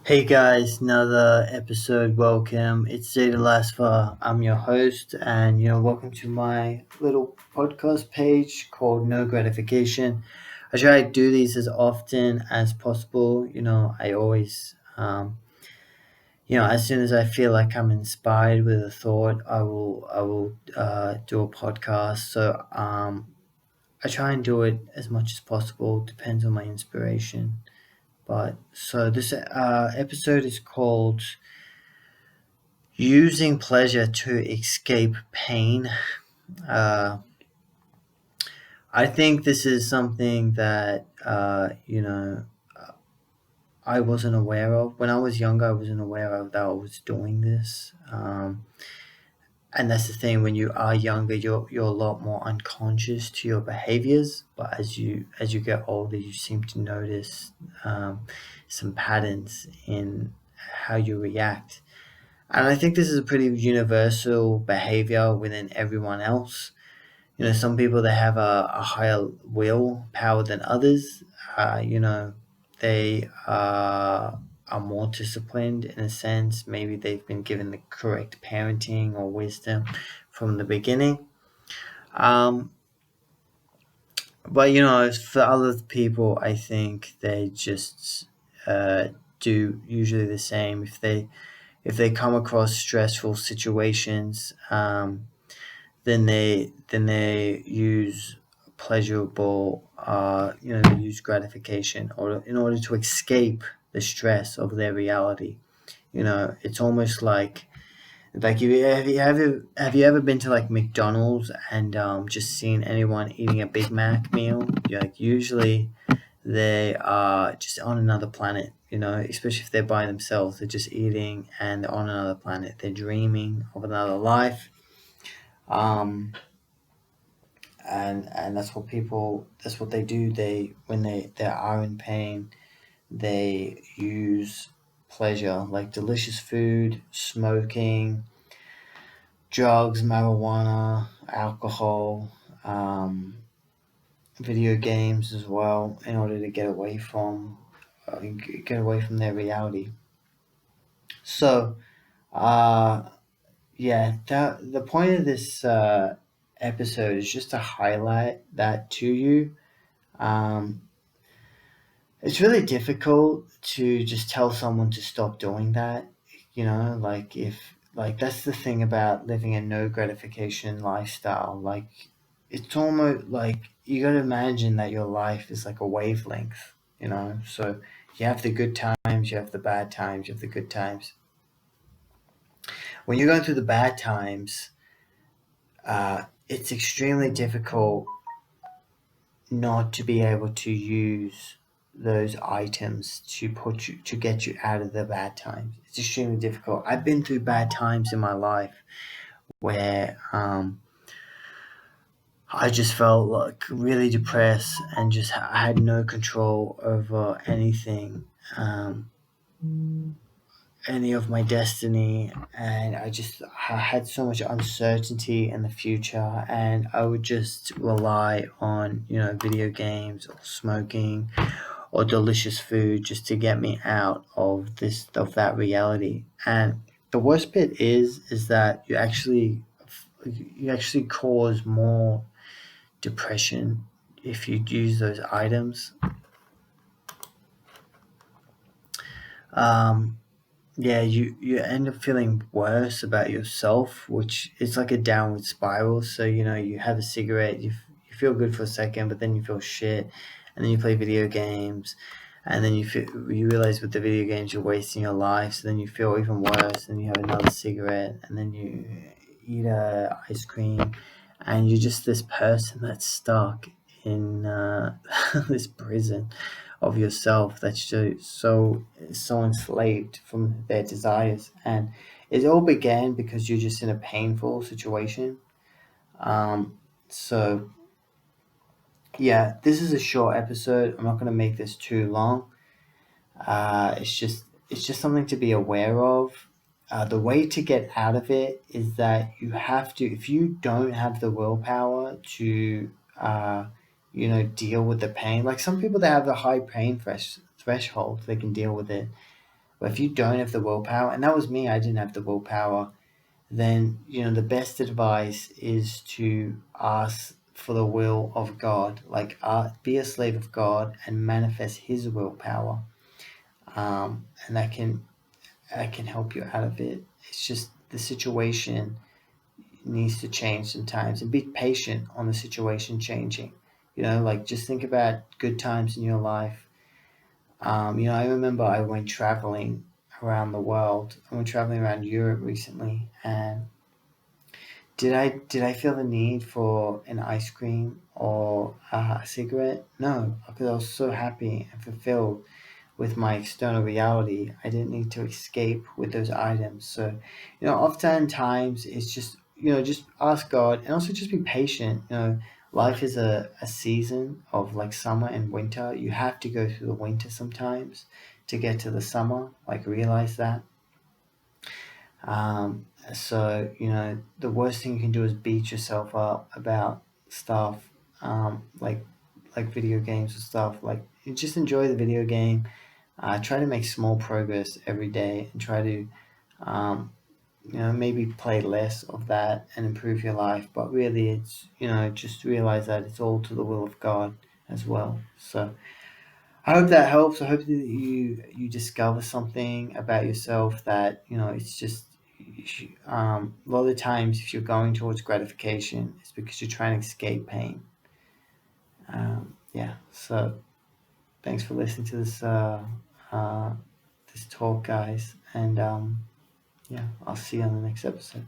Hey guys, another episode. Welcome. It's Zeta Lasfa. I'm your host, and welcome to my little podcast page called No Gratification. I try to do these as often as possible. I always, as soon as I feel like I'm inspired with a thought, I will do a podcast. So I try and do it as much as possible. Depends on my inspiration. But so this episode is called Using Pleasure to Escape Pain. Uh, I think this is something that, I wasn't aware of. When I was younger, I wasn't aware of that I was doing this. And that's the thing, when you are younger, you're a lot more unconscious to your behaviors. But as you get older, you seem to notice some patterns in how you react. And I think this is a pretty universal behavior within everyone else. Some people they have a higher will power than others. They are more disciplined in a sense. Maybe they've been given the correct parenting or wisdom from the beginning. Um, but for other people, I think they just do usually the same. If they come across stressful situations, then they use pleasurable, they use gratification or in order to escape the stress of their reality. It's almost like have you ever been to like McDonald's and just seen anyone eating a Big Mac meal? Like usually they are just on another planet, especially if they're by themselves. They're just eating and they're on another planet. They're dreaming of another life. Um, and that's what they do. They are in pain, they use pleasure like delicious food, smoking, drugs, marijuana, alcohol, um, video games as well in order to get away from their reality. So, uh, yeah, the point of this episode is just to highlight that to you. Um, it's really difficult to just tell someone to stop doing that. Like if like that's the thing about living a no gratification lifestyle. Like it's almost like you got to imagine that your life is like a wavelength. So you have the good times, you have the bad times, you have the good times. When you're going through the bad times, it's extremely difficult not to be able to use those items to get you out of the bad times. It's extremely difficult. I've been through bad times in my life where I just felt like really depressed and just I had no control over anything, um, any of my destiny, and I had so much uncertainty in the future, and I would just rely on video games or smoking or delicious food just to get me out of that reality. And the worst bit is that you actually cause more depression if you use those items. Um, yeah, you end up feeling worse about yourself, which is like a downward spiral. So you have a cigarette, you feel good for a second, but then you feel shit, and then you play video games, and then you realize with the video games you're wasting your life. So then you feel even worse, and you have another cigarette, and then you eat ice cream, and you're just this person that's stuck in this prison of yourself that's just so enslaved from their desires. And it all began because you're just in a painful situation. So yeah, this is a short episode. I'm not going to make this too long. It's just something to be aware of. The way to get out of it is that you have to, if you don't have the willpower to deal with the pain. Like some people that have the high pain threshold, they can deal with it. But if you don't have the willpower, and that was me, I didn't have the willpower, then the best advice is to ask for the will of God, like be a slave of God and manifest His willpower, and that can help you out of it. It's just the situation needs to change sometimes, and be patient on the situation changing. Like just think about good times in your life. I remember I went traveling around the world. I went traveling around Europe recently, and did I feel the need for an ice cream or a cigarette? No, because I was so happy and fulfilled with my external reality. I didn't need to escape with those items. So, oftentimes it's just ask God, and also just be patient. Life is a season of like summer and winter. You have to go through the winter sometimes to get to the summer. Like realize that. The worst thing you can do is beat yourself up about stuff, like video games and stuff. Like, you just enjoy the video game. Try to make small progress every day, and try to, maybe play less of that and improve your life. But really, it's just realize that it's all to the will of God as well. So I hope that helps. I hope that you discover something about yourself that it's just a lot of the times if you're going towards gratification, it's because you're trying to escape pain. Yeah. So thanks for listening to uh, this talk, guys, and yeah, I'll see you on the next episode.